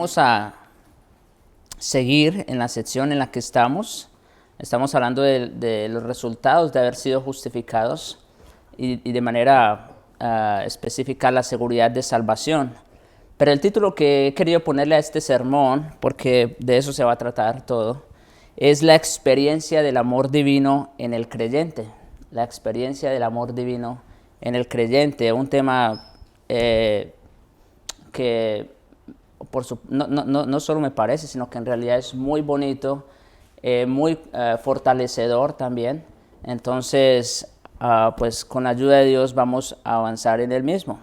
Vamos a seguir en la sección en la que estamos. Estamos hablando de los resultados de haber sido justificados y de manera específica la seguridad de salvación. Pero el título que he querido ponerle a este sermón, porque de eso se va a tratar todo, es la experiencia del amor divino en el creyente. La experiencia del amor divino en el creyente, un tema que no solo me parece, sino que en realidad es muy bonito, muy fortalecedor también. Entonces, pues con la ayuda de Dios vamos a avanzar en el mismo.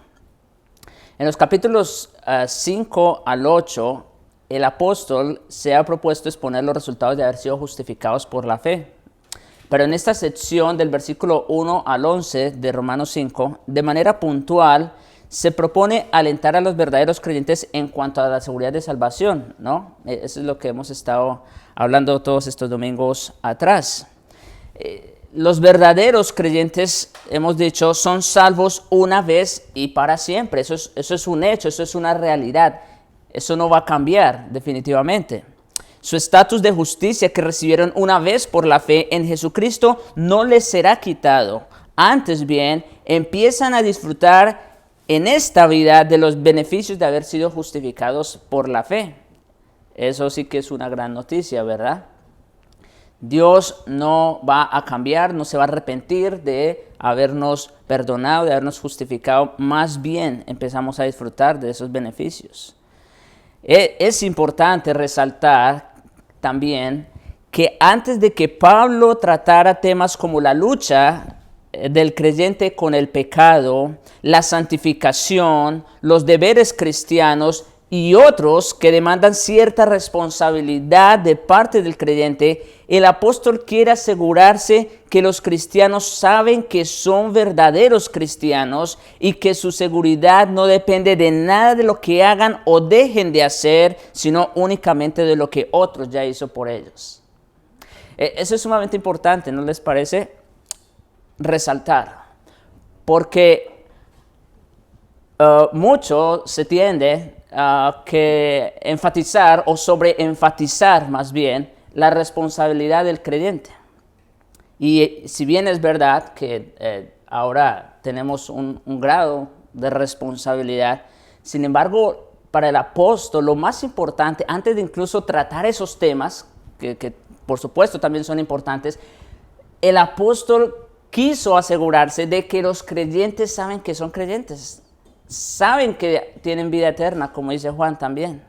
En los capítulos 5 al 8, el apóstol se ha propuesto exponer los resultados de haber sido justificados por la fe. Pero en esta sección del versículo 1 al 11 de Romanos 5, de manera puntual, se propone alentar a los verdaderos creyentes en cuanto a la seguridad de salvación, ¿no? Eso es lo que hemos estado hablando todos estos domingos atrás. Los verdaderos creyentes, hemos dicho, son salvos una vez y para siempre. Eso es un hecho, eso es una realidad. Eso no va a cambiar definitivamente. Su estatus de justicia que recibieron una vez por la fe en Jesucristo no les será quitado. Antes bien, empiezan a disfrutar en esta vida de los beneficios de haber sido justificados por la fe. Eso sí que es una gran noticia, ¿verdad? Dios no va a cambiar, no se va a arrepentir de habernos perdonado, de habernos justificado. Más bien empezamos a disfrutar de esos beneficios. Es importante resaltar también que antes de que Pablo tratara temas como la lucha del creyente con el pecado, la santificación, los deberes cristianos y otros que demandan cierta responsabilidad de parte del creyente, el apóstol quiere asegurarse que los cristianos saben que son verdaderos cristianos y que su seguridad no depende de nada de lo que hagan o dejen de hacer, sino únicamente de lo que otros ya hizo por ellos. Eso es sumamente importante, ¿no les parece? Resaltar, porque mucho se tiende a enfatizar o sobreenfatizar más bien la responsabilidad del creyente. Y si bien es verdad que ahora tenemos un grado de responsabilidad, sin embargo, para el apóstol lo más importante, antes de incluso tratar esos temas, que por supuesto también son importantes, el apóstol quiso asegurarse de que los creyentes saben que son creyentes, saben que tienen vida eterna, como dice Juan también.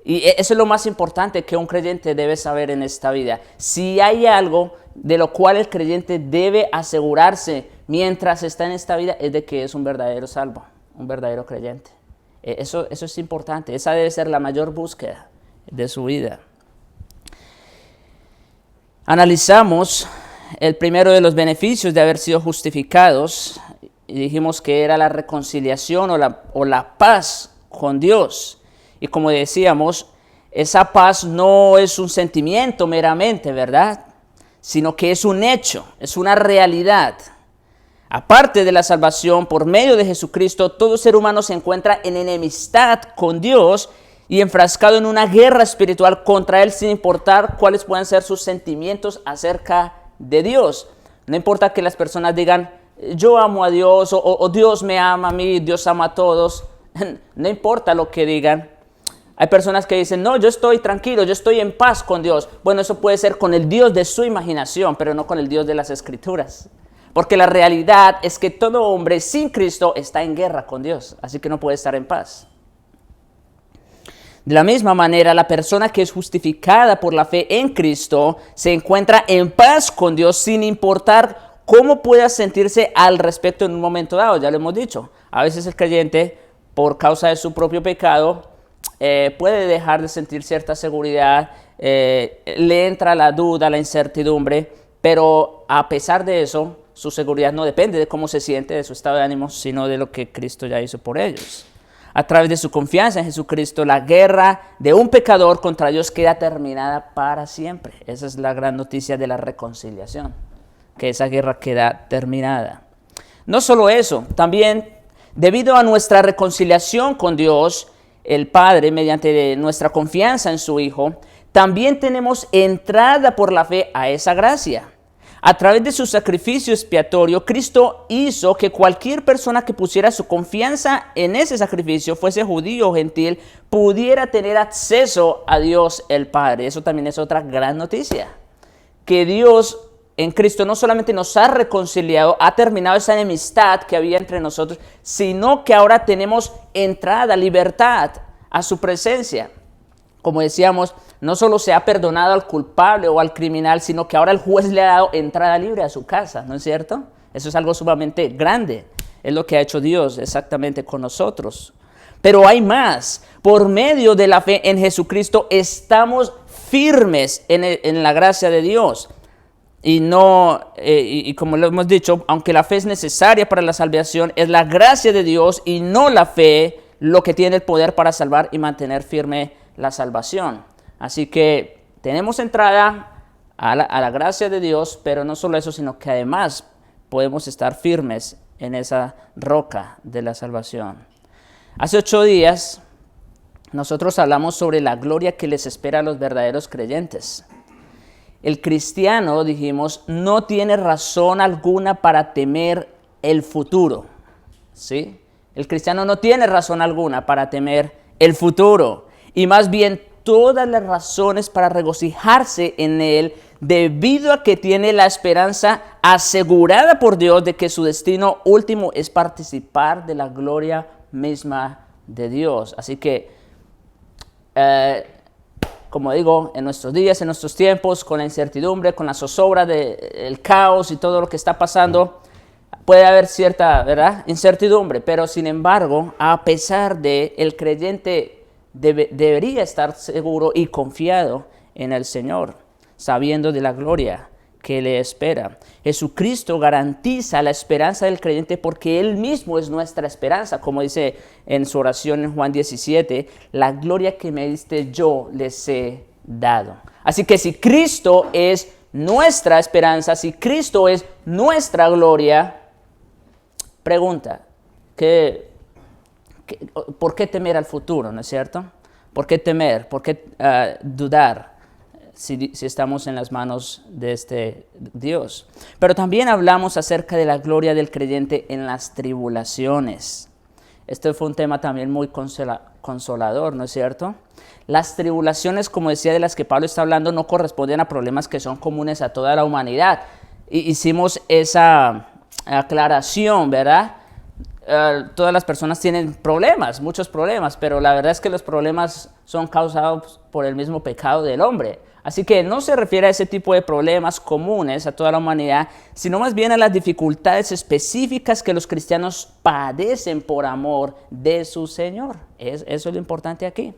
Y eso es lo más importante que un creyente debe saber en esta vida. Si hay algo de lo cual el creyente debe asegurarse mientras está en esta vida, es de que es un verdadero salvo, un verdadero creyente. Eso es importante, esa debe ser la mayor búsqueda de su vida. Analizamos el primero de los beneficios de haber sido justificados y dijimos que era la reconciliación o la paz con Dios. Y como decíamos, esa paz no es un sentimiento meramente, ¿verdad? Sino que es un hecho, es una realidad. Aparte de la salvación, por medio de Jesucristo, todo ser humano se encuentra en enemistad con Dios y enfrascado en una guerra espiritual contra Él, sin importar cuáles puedan ser sus sentimientos acerca de Dios. No importa que las personas digan, yo amo a Dios, o Dios me ama a mí, Dios ama a todos. No importa lo que digan. Hay personas que dicen, no, yo estoy tranquilo, yo estoy en paz con Dios. Bueno, eso puede ser con el Dios de su imaginación, pero no con el Dios de las Escrituras. Porque la realidad es que todo hombre sin Cristo está en guerra con Dios, así que no puede estar en paz. De la misma manera, la persona que es justificada por la fe en Cristo se encuentra en paz con Dios sin importar cómo pueda sentirse al respecto en un momento dado. Ya lo hemos dicho, a veces el creyente, por causa de su propio pecado, puede dejar de sentir cierta seguridad, le entra la duda, la incertidumbre, pero a pesar de eso, su seguridad no depende de cómo se siente, de su estado de ánimo, sino de lo que Cristo ya hizo por ellos. A través de su confianza en Jesucristo, la guerra de un pecador contra Dios queda terminada para siempre. Esa es la gran noticia de la reconciliación, que esa guerra queda terminada. No solo eso, también debido a nuestra reconciliación con Dios, el Padre mediante nuestra confianza en su Hijo, también tenemos entrada por la fe a esa gracia. A través de su sacrificio expiatorio, Cristo hizo que cualquier persona que pusiera su confianza en ese sacrificio, fuese judío o gentil, pudiera tener acceso a Dios el Padre. Eso también es otra gran noticia. Que Dios en Cristo no solamente nos ha reconciliado, ha terminado esa enemistad que había entre nosotros, sino que ahora tenemos entrada, libertad a su presencia. Como decíamos, no solo se ha perdonado al culpable o al criminal, sino que ahora el juez le ha dado entrada libre a su casa, ¿no es cierto? Eso es algo sumamente grande. Es lo que ha hecho Dios exactamente con nosotros. Pero hay más. Por medio de la fe en Jesucristo estamos firmes en la gracia de Dios. Y como lo hemos dicho, aunque la fe es necesaria para la salvación, es la gracia de Dios y no la fe lo que tiene el poder para salvar y mantener firme la salvación. Así que tenemos entrada a la gracia de Dios, pero no solo eso, sino que además podemos estar firmes en esa roca de la salvación. Hace 8 días nosotros hablamos sobre la gloria que les espera a los verdaderos creyentes. El cristiano, dijimos, no tiene razón alguna para temer el futuro, ¿sí? El cristiano no tiene razón alguna para temer el futuro, y más bien todas las razones para regocijarse en él, debido a que tiene la esperanza asegurada por Dios de que su destino último es participar de la gloria misma de Dios. Así que, como digo, en nuestros días, en nuestros tiempos, con la incertidumbre, con la zozobra del caos y todo lo que está pasando, puede haber cierta, ¿verdad?, incertidumbre, pero sin embargo, a pesar de, el creyente debería estar seguro y confiado en el Señor, sabiendo de la gloria que le espera. Jesucristo garantiza la esperanza del creyente porque Él mismo es nuestra esperanza, como dice en su oración en Juan 17, la gloria que me diste yo les he dado. Así que si Cristo es nuestra esperanza, si Cristo es nuestra gloria, pregunta, ¿por qué temer al futuro, no es cierto? ¿Por qué temer? ¿Por qué dudar si estamos en las manos de este Dios? Pero también hablamos acerca de la gloria del creyente en las tribulaciones. Este fue un tema también muy consolador, ¿no es cierto? Las tribulaciones, como decía, de las que Pablo está hablando, no corresponden a problemas que son comunes a toda la humanidad. Hicimos esa aclaración, ¿verdad? Todas las personas tienen problemas, muchos problemas, pero la verdad es que los problemas son causados por el mismo pecado del hombre. Así que no se refiere a ese tipo de problemas comunes a toda la humanidad, sino más bien a las dificultades específicas que los cristianos padecen por amor de su Señor. Eso es lo importante aquí.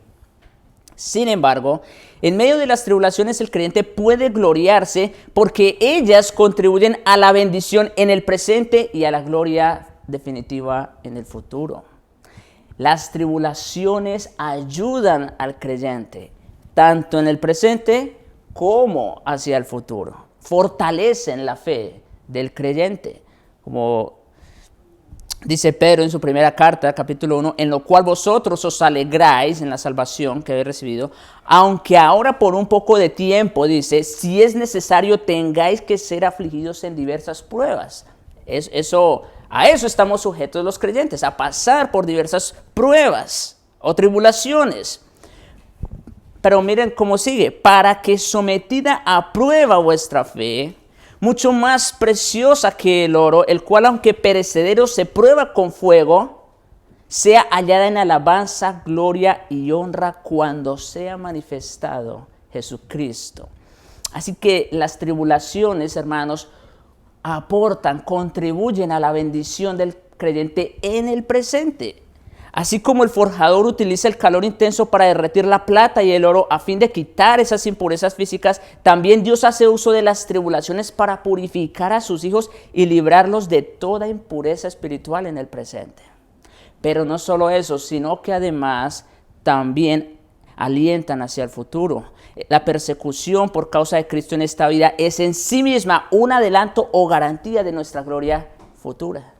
Sin embargo, en medio de las tribulaciones el creyente puede gloriarse porque ellas contribuyen a la bendición en el presente y a la gloria definitiva en el futuro. Las tribulaciones ayudan al creyente, tanto en el presente como hacia el futuro. Fortalecen la fe del creyente, como dice Pedro en su primera carta, capítulo 1, en lo cual vosotros os alegráis en la salvación que habéis recibido, aunque ahora por un poco de tiempo, dice, si es necesario tengáis que ser afligidos en diversas pruebas. A eso estamos sujetos los creyentes, a pasar por diversas pruebas o tribulaciones. Pero miren cómo sigue, para que sometida a prueba vuestra fe, mucho más preciosa que el oro, el cual aunque perecedero se prueba con fuego, sea hallada en alabanza, gloria y honra cuando sea manifestado Jesucristo. Así que las tribulaciones, hermanos, aportan, contribuyen a la bendición del creyente en el presente. Así como el forjador utiliza el calor intenso para derretir la plata y el oro a fin de quitar esas impurezas físicas, también Dios hace uso de las tribulaciones para purificar a sus hijos y librarlos de toda impureza espiritual en el presente. Pero no solo eso, sino que además también alientan hacia el futuro. La persecución por causa de Cristo en esta vida es en sí misma un adelanto o garantía de nuestra gloria futura,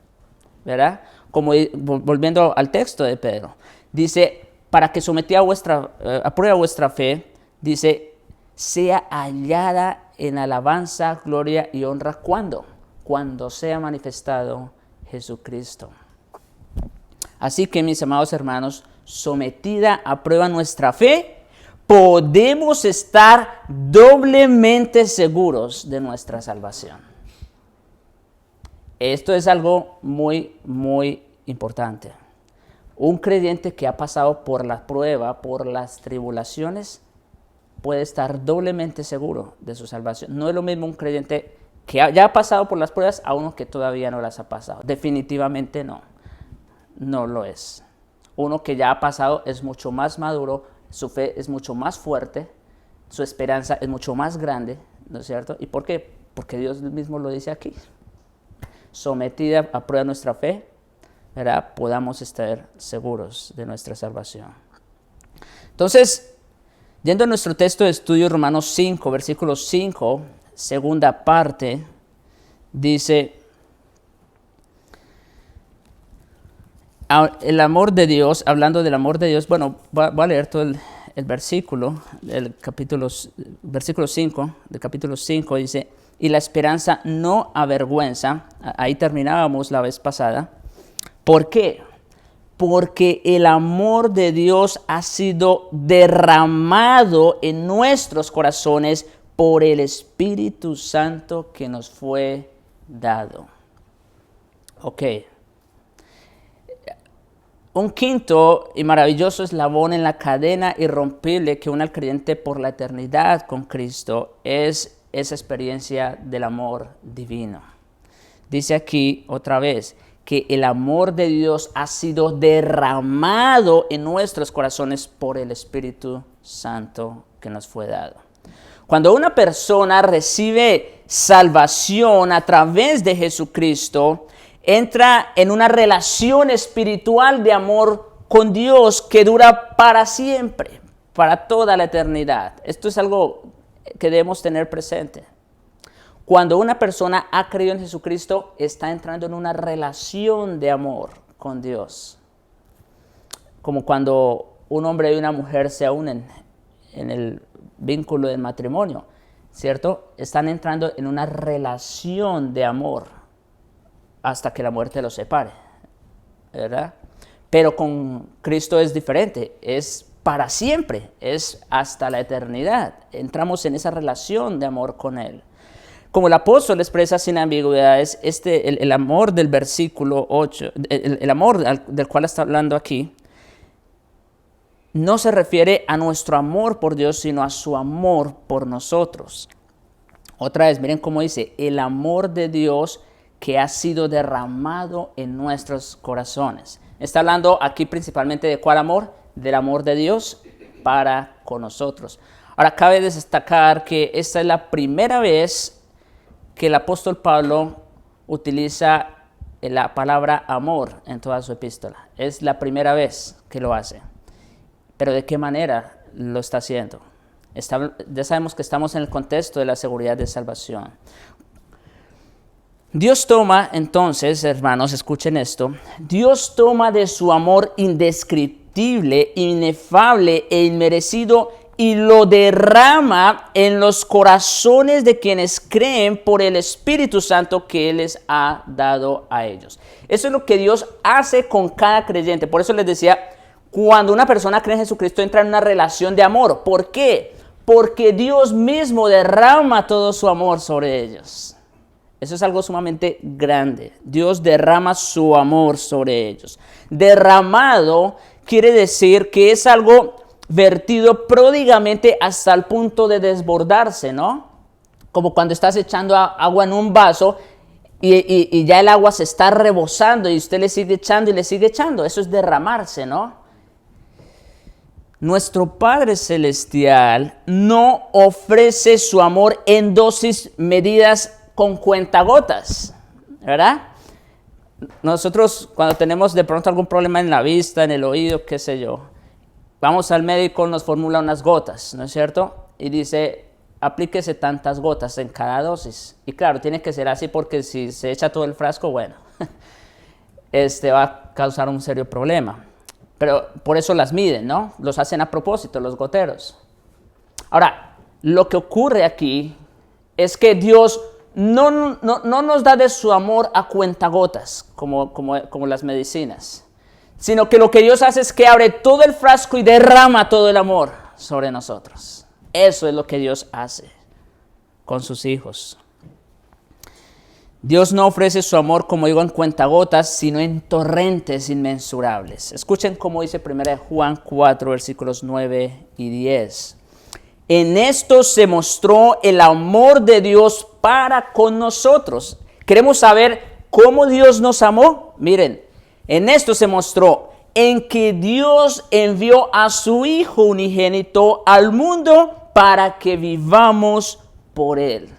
¿verdad? Como volviendo al texto de Pedro, dice, para que sometida a prueba vuestra fe, dice, sea hallada en alabanza, gloria y honra. ¿Cuándo? Cuando sea manifestado Jesucristo. Así que, mis amados hermanos, sometida a prueba nuestra fe, podemos estar doblemente seguros de nuestra salvación. Esto es algo muy, muy importante. Un creyente que ha pasado por la prueba, por las tribulaciones, puede estar doblemente seguro de su salvación. No es lo mismo un creyente que ya ha pasado por las pruebas a uno que todavía no las ha pasado. Definitivamente no. No lo es. Uno que ya ha pasado es mucho más maduro, su fe es mucho más fuerte, su esperanza es mucho más grande, ¿no es cierto? ¿Y por qué? Porque Dios mismo lo dice aquí. Sometida a prueba nuestra fe, ¿verdad? Podamos estar seguros de nuestra salvación. Entonces, yendo a nuestro texto de estudio, Romanos 5, versículo 5, segunda parte, dice, el amor de Dios, hablando del amor de Dios, bueno, voy a leer todo el versículo, versículo 5, del capítulo 5, dice, y la esperanza no avergüenza, ahí terminábamos la vez pasada. ¿Por qué? Porque el amor de Dios ha sido derramado en nuestros corazones por el Espíritu Santo que nos fue dado. Ok. Un quinto y maravilloso eslabón en la cadena irrompible que une al creyente por la eternidad con Cristo es esa experiencia del amor divino. Dice aquí otra vez que el amor de Dios ha sido derramado en nuestros corazones por el Espíritu Santo que nos fue dado. Cuando una persona recibe salvación a través de Jesucristo, entra en una relación espiritual de amor con Dios que dura para siempre, para toda la eternidad. Esto es algo que debemos tener presente. Cuando una persona ha creído en Jesucristo, está entrando en una relación de amor con Dios. Como cuando un hombre y una mujer se unen en el vínculo del matrimonio, ¿cierto? Están entrando en una relación de amor hasta que la muerte los separe, ¿verdad? Pero con Cristo es diferente, es para siempre, es hasta la eternidad. Entramos en esa relación de amor con Él. Como el apóstol expresa sin ambigüedades, el amor del versículo 8, el amor del cual está hablando aquí, no se refiere a nuestro amor por Dios, sino a su amor por nosotros. Otra vez, miren cómo dice, el amor de Dios que ha sido derramado en nuestros corazones. Está hablando aquí principalmente de ¿cuál amor? Del amor de Dios para con nosotros. Ahora, cabe destacar que esta es la primera vez que el apóstol Pablo utiliza la palabra amor en toda su epístola. Es la primera vez que lo hace. Pero ¿de qué manera lo está haciendo? Ya sabemos que estamos en el contexto de la seguridad de salvación. Dios toma, entonces, hermanos, escuchen esto. Dios toma de su amor indescriptible, inefable e inmerecido y lo derrama en los corazones de quienes creen por el Espíritu Santo que Él les ha dado a ellos. Eso es lo que Dios hace con cada creyente. Por eso les decía, cuando una persona cree en Jesucristo entra en una relación de amor. ¿Por qué? Porque Dios mismo derrama todo su amor sobre ellos. Eso es algo sumamente grande. Dios derrama su amor sobre ellos. Derramado quiere decir que es algo vertido pródigamente hasta el punto de desbordarse, ¿no? Como cuando estás echando agua en un vaso y ya el agua se está rebosando y usted le sigue echando y le sigue echando. Eso es derramarse, ¿no? Nuestro Padre Celestial no ofrece su amor en dosis medidas con cuentagotas, ¿verdad? Nosotros cuando tenemos de pronto algún problema en la vista, en el oído, qué sé yo, vamos al médico, nos formula unas gotas, ¿no es cierto? Y dice, aplíquese tantas gotas en cada dosis. Y claro, tiene que ser así porque si se echa todo el frasco, bueno, va a causar un serio problema. Pero por eso las miden, ¿no? Los hacen a propósito, los goteros. Ahora, lo que ocurre aquí es que Dios no nos da de su amor a cuentagotas, como las medicinas, sino que lo que Dios hace es que abre todo el frasco y derrama todo el amor sobre nosotros. Eso es lo que Dios hace con sus hijos. Dios no ofrece su amor, como digo, en cuentagotas, sino en torrentes inmensurables. Escuchen cómo dice 1 Juan 4, versículos 9 y 10. En esto se mostró el amor de Dios para con nosotros. ¿Queremos saber cómo Dios nos amó? Miren, en esto se mostró en que Dios envió a su Hijo unigénito al mundo para que vivamos por Él.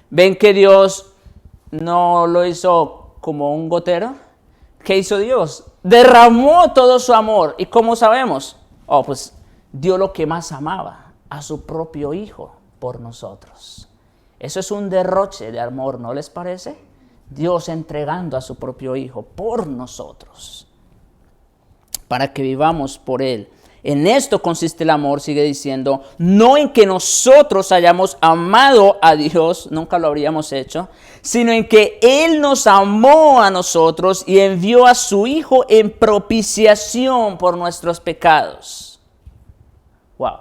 ¿Ven que Dios no lo hizo como un gotero? ¿Qué hizo Dios? Derramó todo su amor. ¿Y cómo sabemos? Pues dio lo que más amaba, a su propio Hijo por nosotros. Eso es un derroche de amor, ¿no les parece? Dios entregando a su propio Hijo por nosotros, para que vivamos por Él. En esto consiste el amor, sigue diciendo, no en que nosotros hayamos amado a Dios, nunca lo habríamos hecho, sino en que Él nos amó a nosotros y envió a su Hijo en propiciación por nuestros pecados. Wow,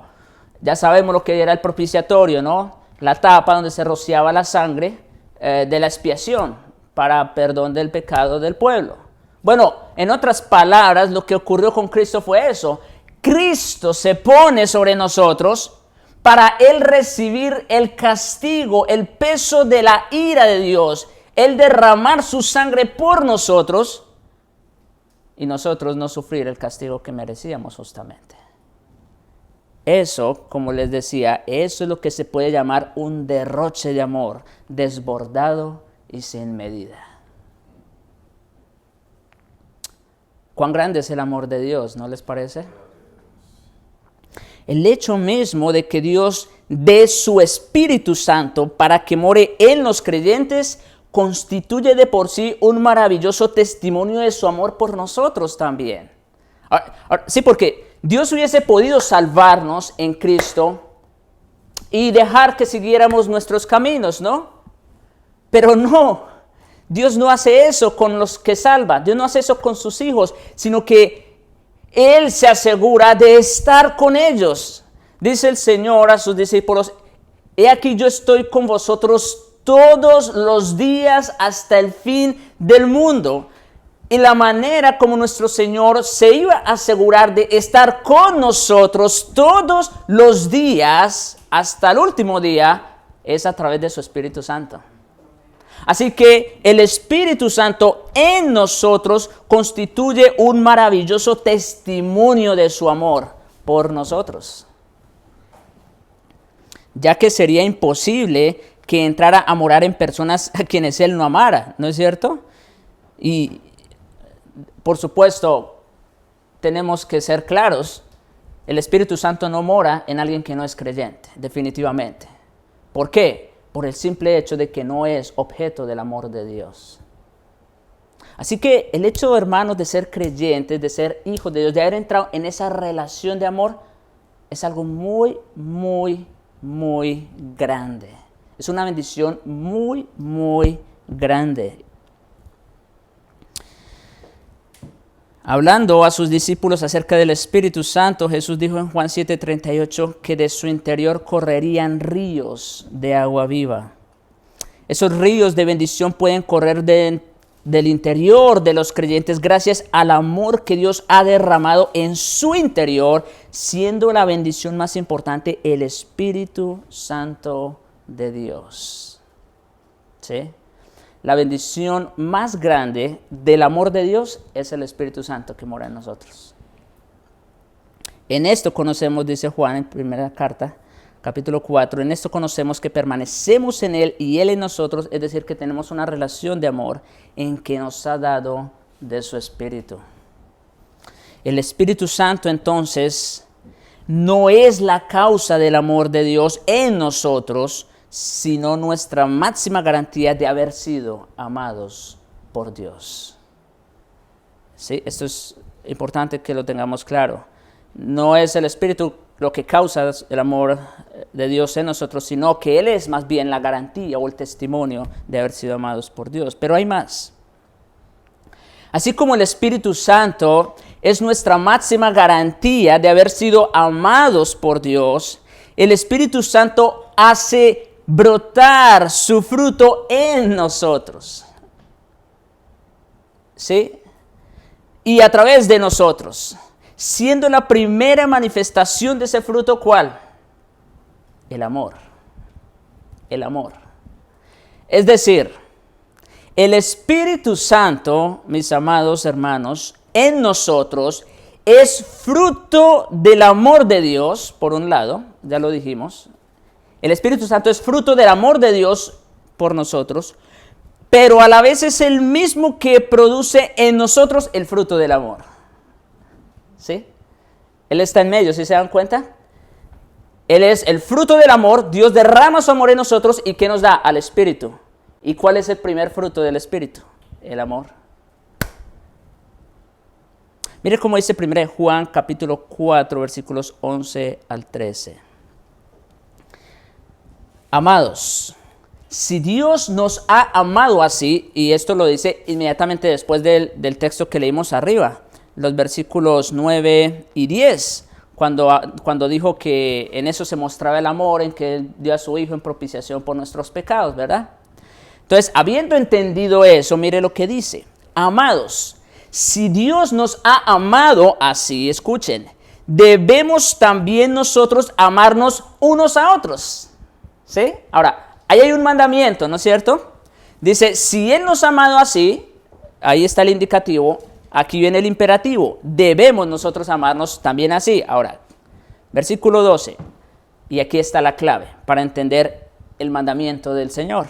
ya sabemos lo que era el propiciatorio, ¿no? La tapa donde se rociaba la sangre de la expiación para perdón del pecado del pueblo. Bueno, en otras palabras, lo que ocurrió con Cristo fue eso. Cristo se pone sobre nosotros para Él recibir el castigo, el peso de la ira de Dios, Él derramar su sangre por nosotros y nosotros no sufrir el castigo que merecíamos justamente. Eso, como les decía, eso es lo que se puede llamar un derroche de amor, desbordado y sin medida. Cuán grande es el amor de Dios, ¿no les parece? El hecho mismo de que Dios dé su Espíritu Santo para que more en los creyentes constituye de por sí un maravilloso testimonio de su amor por nosotros también. Sí, porque Dios hubiese podido salvarnos en Cristo y dejar que siguiéramos nuestros caminos, ¿no? Pero no, Dios no hace eso con los que salva, Dios no hace eso con sus hijos, sino que Él se asegura de estar con ellos. Dice el Señor a sus discípulos, he aquí yo estoy con vosotros todos los días hasta el fin del mundo. Y la manera como nuestro Señor se iba a asegurar de estar con nosotros todos los días hasta el último día es a través de su Espíritu Santo. Así que el Espíritu Santo en nosotros constituye un maravilloso testimonio de su amor por nosotros. Ya que sería imposible que entrara a morar en personas a quienes Él no amara, ¿no es cierto? Y por supuesto, tenemos que ser claros, el Espíritu Santo no mora en alguien que no es creyente, definitivamente. ¿Por qué? Por el simple hecho de que no es objeto del amor de Dios. Así que el hecho, hermanos, de ser creyentes, de ser hijos de Dios, de haber entrado en esa relación de amor, es algo muy, muy, muy grande. Es una bendición muy, muy grande. Hablando a sus discípulos acerca del Espíritu Santo, Jesús dijo en Juan 7:38 que de su interior correrían ríos de agua viva. Esos ríos de bendición pueden correr del interior de los creyentes gracias al amor que Dios ha derramado en su interior, siendo la bendición más importante el Espíritu Santo de Dios. ¿Sí? La bendición más grande del amor de Dios es el Espíritu Santo que mora en nosotros. En esto conocemos, dice Juan en primera carta, capítulo 4, en esto conocemos que permanecemos en Él y Él en nosotros, es decir, que tenemos una relación de amor en que nos ha dado de su Espíritu. El Espíritu Santo entonces no es la causa del amor de Dios en nosotros, sino nuestra máxima garantía de haber sido amados por Dios. ¿Sí? Esto es importante que lo tengamos claro. No es el Espíritu lo que causa el amor de Dios en nosotros, sino que Él es más bien la garantía o el testimonio de haber sido amados por Dios. Pero hay más. Así como el Espíritu Santo es nuestra máxima garantía de haber sido amados por Dios, el Espíritu Santo hace brotar su fruto en nosotros. ¿Sí? Y a través de nosotros, siendo la primera manifestación de ese fruto, ¿cuál? El amor. El amor. Es decir, el Espíritu Santo, mis amados hermanos, en nosotros es fruto del amor de Dios, por un lado, ya lo dijimos. El Espíritu Santo es fruto del amor de Dios por nosotros, pero a la vez es el mismo que produce en nosotros el fruto del amor. ¿Sí? Él está en medio, ¿sí se dan cuenta? Él es el fruto del amor, Dios derrama su amor en nosotros y ¿qué nos da? Al Espíritu. ¿Y cuál es el primer fruto del Espíritu? El amor. Mire cómo dice 1 Juan capítulo 4, versículos 11 al 13. Amados, si Dios nos ha amado así, y esto lo dice inmediatamente después del texto que leímos arriba, los versículos 9 y 10, cuando dijo que en eso se mostraba el amor, en que Él dio a su Hijo en propiciación por nuestros pecados, ¿verdad? Entonces, habiendo entendido eso, mire lo que dice. Amados, si Dios nos ha amado así, escuchen, debemos también nosotros amarnos unos a otros. ¿Sí? Ahora, ahí hay un mandamiento, ¿no es cierto? Dice, si Él nos ha amado así, ahí está el indicativo, aquí viene el imperativo, debemos nosotros amarnos también así. Ahora, versículo 12, y aquí está la clave para entender el mandamiento del Señor.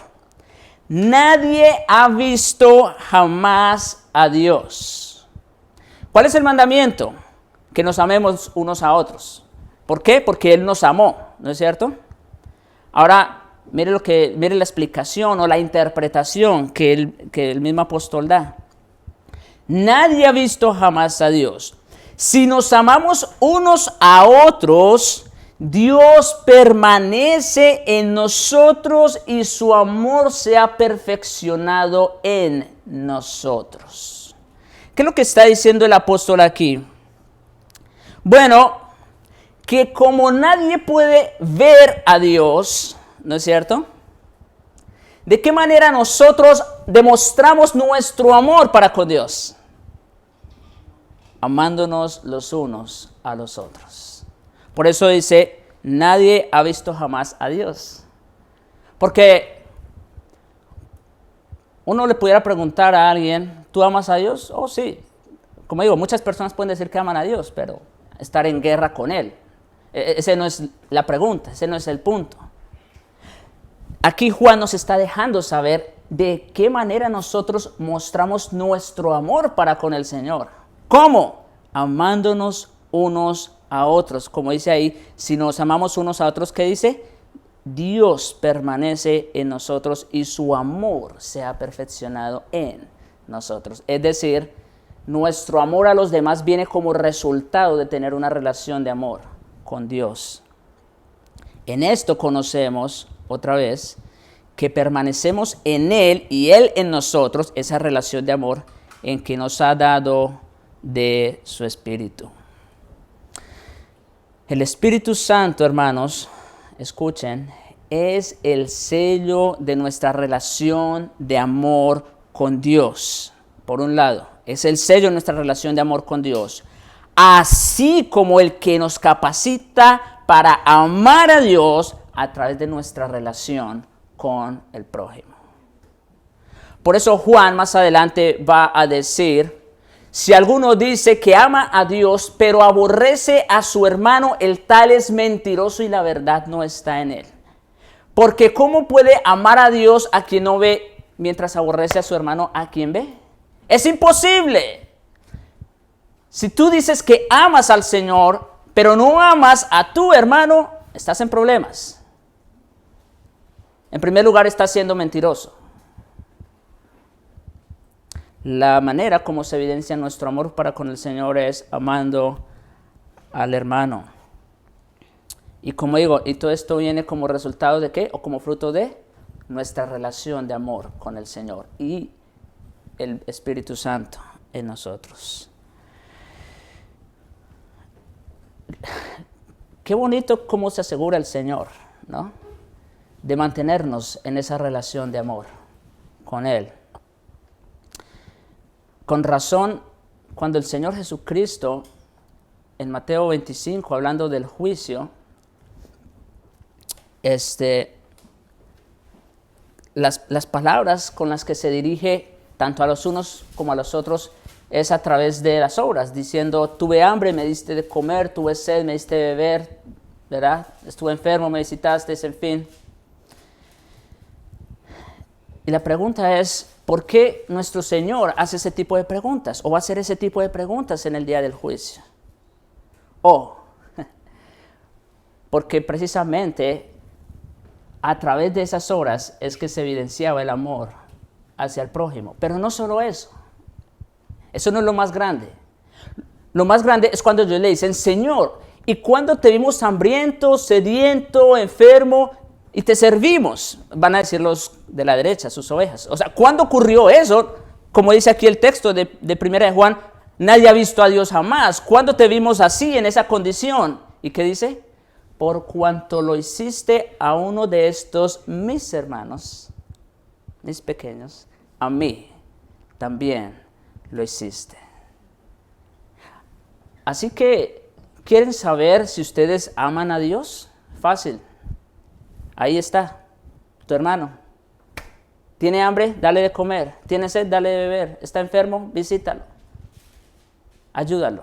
Nadie ha visto jamás a Dios. ¿Cuál es el mandamiento? Que nos amemos unos a otros. ¿Por qué? Porque Él nos amó, ¿no es cierto? Ahora, mire la explicación o la interpretación que el mismo apóstol da. Nadie ha visto jamás a Dios. Si nos amamos unos a otros, Dios permanece en nosotros y su amor se ha perfeccionado en nosotros. ¿Qué es lo que está diciendo el apóstol aquí? Bueno, que como nadie puede ver a Dios, ¿no es cierto? ¿De qué manera nosotros demostramos nuestro amor para con Dios? Amándonos los unos a los otros. Por eso dice, nadie ha visto jamás a Dios. Porque uno le pudiera preguntar a alguien, ¿tú amas a Dios? Oh, sí. Como digo, muchas personas pueden decir que aman a Dios, pero estar en guerra con Él. Ese no es la pregunta, ese no es el punto. Aquí Juan nos está dejando saber de qué manera nosotros mostramos nuestro amor para con el Señor. ¿Cómo? Amándonos unos a otros. Como dice ahí, si nos amamos unos a otros, ¿qué dice? Dios permanece en nosotros y su amor se ha perfeccionado en nosotros. Es decir, nuestro amor a los demás viene como resultado de tener una relación de amor con Dios. En esto conocemos, otra vez, que permanecemos en Él y Él en nosotros, esa relación de amor en que nos ha dado de su Espíritu. El Espíritu Santo, hermanos, escuchen, es el sello de nuestra relación de amor con Dios. Por un lado, es el sello de nuestra relación de amor con Dios, así como el que nos capacita para amar a Dios a través de nuestra relación con el prójimo. Por eso Juan más adelante va a decir, si alguno dice que ama a Dios, pero aborrece a su hermano, el tal es mentiroso y la verdad no está en él. Porque ¿cómo puede amar a Dios a quien no ve, mientras aborrece a su hermano a quien ve? Es imposible. Si tú dices que amas al Señor, pero no amas a tu hermano, estás en problemas. En primer lugar, estás siendo mentiroso. la manera como se evidencia nuestro amor para con el Señor es amando al hermano. Y como digo, y todo esto viene como resultado de ¿qué? O como fruto de nuestra relación de amor con el Señor y el Espíritu Santo en nosotros. Qué bonito cómo se asegura el Señor, ¿no? De mantenernos en esa relación de amor con Él. Con razón, cuando el Señor Jesucristo, en Mateo 25, hablando del juicio, las palabras con las que se dirige tanto a los unos como a los otros es a través de las obras, diciendo, tuve hambre, me diste de comer, tuve sed, me diste de beber, ¿verdad? Estuve enfermo, me visitaste, en fin. Y la pregunta es, ¿por qué nuestro Señor hace ese tipo de preguntas? ¿O va a hacer ese tipo de preguntas en el día del juicio? Porque precisamente a través de esas obras es que se evidenciaba el amor hacia el prójimo. Pero no solo eso. Eso no es lo más grande. Lo más grande es cuando ellos le dicen, Señor, ¿y cuándo te vimos hambriento, sediento, enfermo y te servimos? Van a decir los de la derecha, sus ovejas. O sea, ¿cuándo ocurrió eso? Como dice aquí el texto de 1 de Juan, nadie ha visto a Dios jamás. ¿Cuándo te vimos así, en esa condición? ¿Y qué dice? Por cuanto lo hiciste a uno de estos mis hermanos, mis pequeños, a mí también lo hiciste. Así que, ¿quieren saber si ustedes aman a Dios? Fácil. Ahí está, tu hermano. ¿Tiene hambre? Dale de comer. ¿Tiene sed? Dale de beber. ¿Está enfermo? Visítalo. Ayúdalo.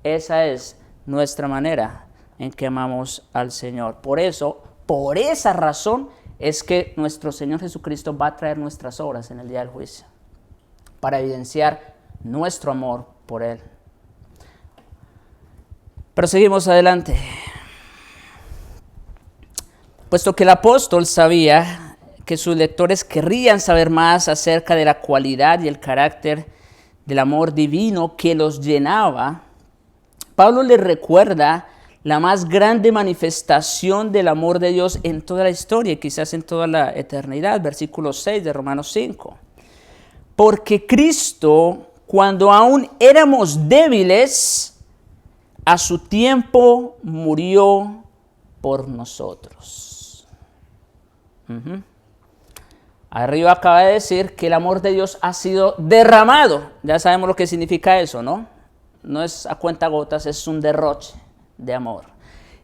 Esa es nuestra manera en que amamos al Señor. Por eso, por esa razón, es que nuestro Señor Jesucristo va a traer nuestras obras en el día del juicio, para evidenciar nuestro amor por Él. Pero seguimos adelante. Puesto que el apóstol sabía que sus lectores querrían saber más acerca de la cualidad y el carácter del amor divino que los llenaba, Pablo les recuerda la más grande manifestación del amor de Dios en toda la historia y quizás en toda la eternidad. Versículo 6 de Romanos 5. Porque Cristo, cuando aún éramos débiles, a su tiempo murió por nosotros. Arriba acaba de decir que el amor de Dios ha sido derramado. Ya sabemos lo que significa eso, ¿no? No es a cuentagotas, es un derroche de amor.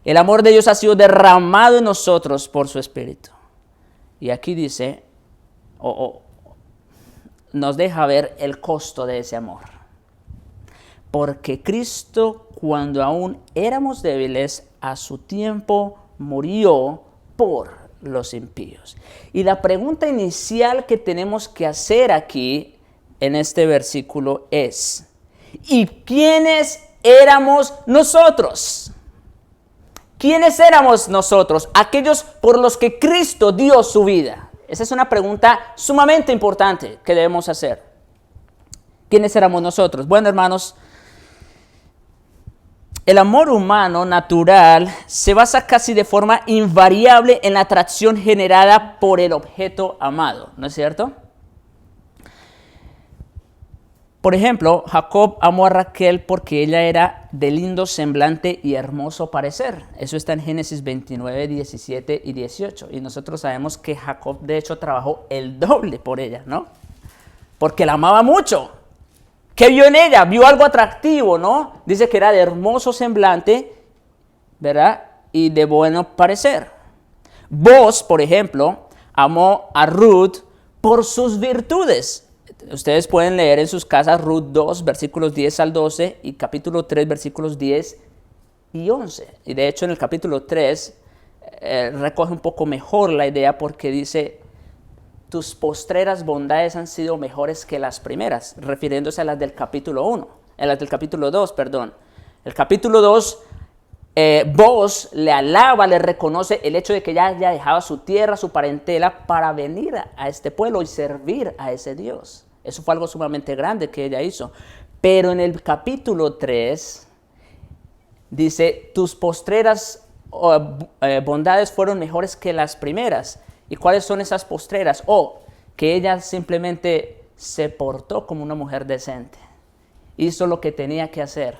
El amor de Dios ha sido derramado en nosotros por su Espíritu. Y aquí dice, nos deja ver el costo de ese amor. Porque Cristo, cuando aún éramos débiles, a su tiempo murió por los impíos. Y la pregunta inicial que tenemos que hacer aquí en este versículo es, ¿y quiénes éramos nosotros? ¿Quiénes éramos nosotros? Aquellos por los que Cristo dio su vida. Esa es una pregunta sumamente importante que debemos hacer. ¿Quiénes éramos nosotros? Bueno, hermanos, el amor humano natural se basa casi de forma invariable en la atracción generada por el objeto amado, ¿no es cierto? Por ejemplo, Jacob amó a Raquel porque ella era de lindo semblante y hermoso parecer. Eso está en Génesis 29, 17 y 18. Y nosotros sabemos que Jacob, de hecho, trabajó el doble por ella, ¿no? Porque la amaba mucho. ¿Qué vio en ella? Vio algo atractivo, ¿no? Dice que era de hermoso semblante, ¿verdad? Y de bueno parecer. Boaz, por ejemplo, amó a Ruth por sus virtudes. Ustedes pueden leer en sus casas Ruth 2, versículos 10 al 12 y capítulo 3, versículos 10 y 11. Y de hecho en el capítulo 3 recoge un poco mejor la idea porque dice, tus postreras bondades han sido mejores que las primeras, refiriéndose a las del capítulo 1, a las del capítulo 2, perdón. El capítulo 2, Boaz le alaba, le reconoce el hecho de que ya haya dejado su tierra, su parentela, para venir a este pueblo y servir a ese Dios. Eso fue algo sumamente grande que ella hizo. Pero en el capítulo 3 dice, tus postreras bondades fueron mejores que las primeras. ¿Y cuáles son esas postreras? Que ella simplemente se portó como una mujer decente. Hizo lo que tenía que hacer.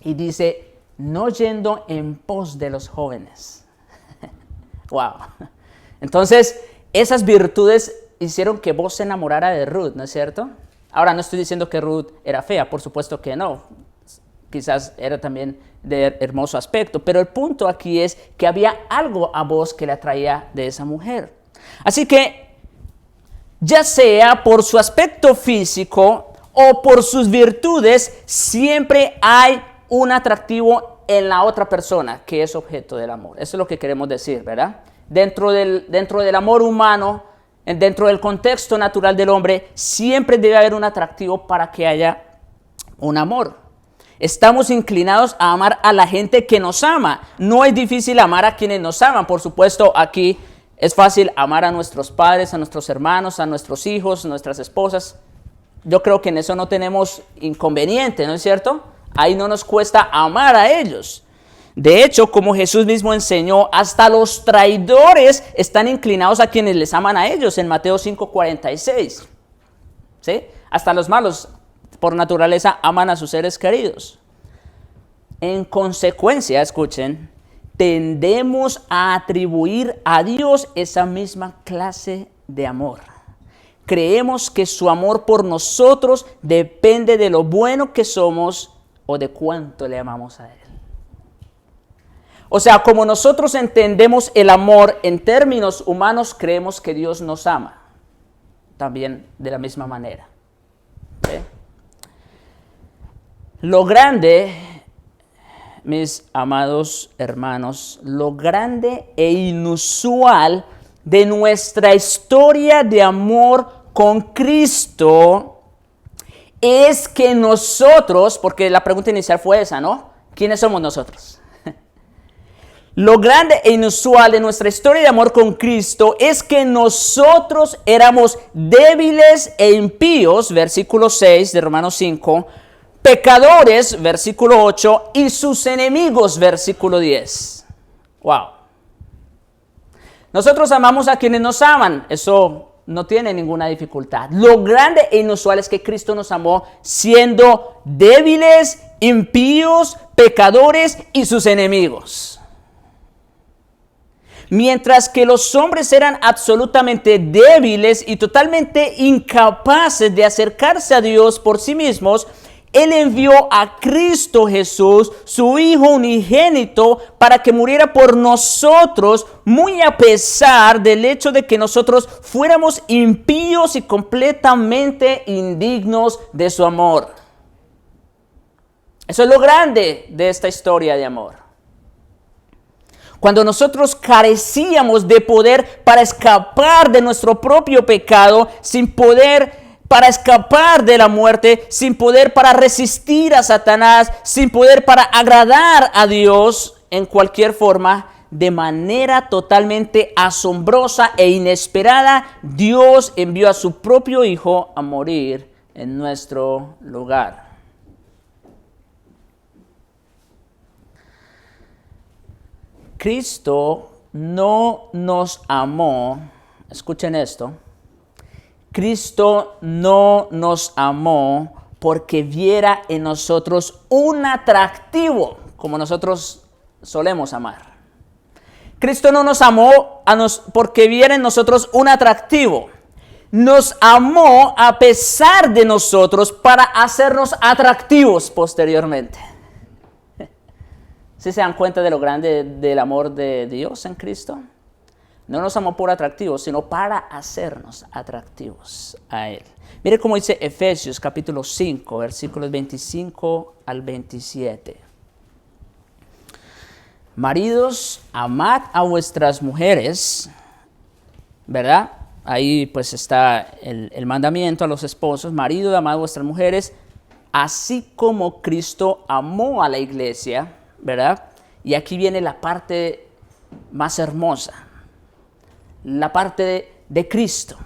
Y dice, no yendo en pos de los jóvenes. Wow. Entonces, esas virtudes hicieron que vos se enamorara de Ruth, ¿no es cierto? Ahora, no estoy diciendo que Ruth era fea, por supuesto que no. Quizás era también de hermoso aspecto, pero el punto aquí es que había algo a vos que le atraía de esa mujer. Así que, ya sea por su aspecto físico o por sus virtudes, siempre hay un atractivo en la otra persona que es objeto del amor. Eso es lo que queremos decir, ¿verdad? Dentro del amor humano, dentro del contexto natural del hombre, siempre debe haber un atractivo para que haya un amor. Estamos inclinados a amar a la gente que nos ama. No es difícil amar a quienes nos aman. Por supuesto, aquí es fácil amar a nuestros padres, a nuestros hermanos, a nuestros hijos, a nuestras esposas. Yo creo que en eso no tenemos inconveniente, ¿no es cierto? Ahí no nos cuesta amar a ellos. De hecho, como Jesús mismo enseñó, hasta los traidores están inclinados a quienes les aman a ellos en Mateo 5:46. ¿Sí? Hasta los malos, por naturaleza, aman a sus seres queridos. En consecuencia, escuchen, tendemos a atribuir a Dios esa misma clase de amor. Creemos que su amor por nosotros depende de lo bueno que somos o de cuánto le amamos a Él. O sea, como nosotros entendemos el amor en términos humanos, creemos que Dios nos ama. También de la misma manera. ¿Sí? Lo grande, mis amados hermanos, lo grande e inusual de nuestra historia de amor con Cristo es que nosotros, porque la pregunta inicial fue esa, ¿no? ¿Quiénes somos nosotros? Lo grande e inusual de nuestra historia de amor con Cristo es que nosotros éramos débiles e impíos, versículo 6 de Romanos 5, pecadores, versículo 8, y sus enemigos, versículo 10. Wow. Nosotros amamos a quienes nos aman, eso no tiene ninguna dificultad. Lo grande e inusual es que Cristo nos amó siendo débiles, impíos, pecadores y sus enemigos. Mientras que los hombres eran absolutamente débiles y totalmente incapaces de acercarse a Dios por sí mismos, Él envió a Cristo Jesús, su Hijo unigénito, para que muriera por nosotros, muy a pesar del hecho de que nosotros fuéramos impíos y completamente indignos de su amor. Eso es lo grande de esta historia de amor. Cuando nosotros carecíamos de poder para escapar de nuestro propio pecado, sin poder para escapar de la muerte, sin poder para resistir a Satanás, sin poder para agradar a Dios en cualquier forma, de manera totalmente asombrosa e inesperada, Dios envió a su propio Hijo a morir en nuestro lugar. Cristo no nos amó, escuchen esto, Cristo no nos amó porque viera en nosotros un atractivo, como nosotros solemos amar. Cristo no nos amó porque viera en nosotros un atractivo. Nos amó a pesar de nosotros para hacernos atractivos posteriormente. ¿Sí se dan cuenta de lo grande del amor de Dios en Cristo? No nos amó por atractivos, sino para hacernos atractivos a Él. Mire cómo dice Efesios capítulo 5, versículos 25 al 27. Maridos, amad a vuestras mujeres, ¿verdad? Ahí pues está el mandamiento a los esposos. Marido, amad a vuestras mujeres, así como Cristo amó a la iglesia, ¿verdad? Y aquí viene la parte más hermosa, la parte de Cristo,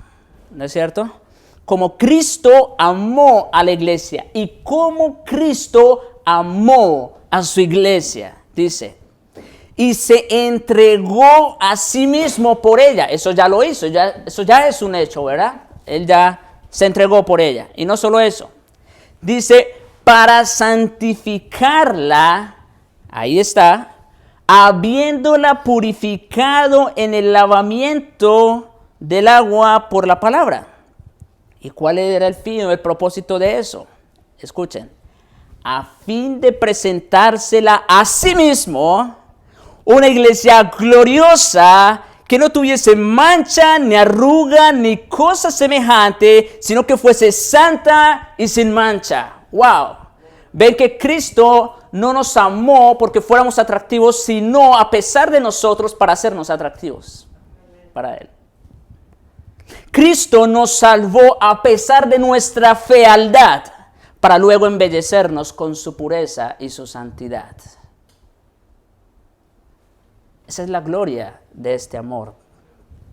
¿no es cierto? como Cristo amó a la iglesia y como Cristo amó a su iglesia, dice, y se entregó a sí mismo por ella. Eso ya lo hizo, eso ya es un hecho, ¿verdad? Él ya se entregó por ella. Y no solo eso, dice, para santificarla, ahí está, habiéndola purificado en el lavamiento del agua por la palabra. ¿Y cuál era el fin o el propósito de eso? Escuchen, a fin de presentársela a sí mismo, una iglesia gloriosa, que no tuviese mancha, ni arruga, ni cosa semejante, sino que fuese santa y sin mancha. ¡Wow! Ven que Cristo no nos amó porque fuéramos atractivos, sino a pesar de nosotros para hacernos atractivos para Él. Cristo nos salvó a pesar de nuestra fealdad, para luego embellecernos con su pureza y su santidad. Esa es la gloria de este amor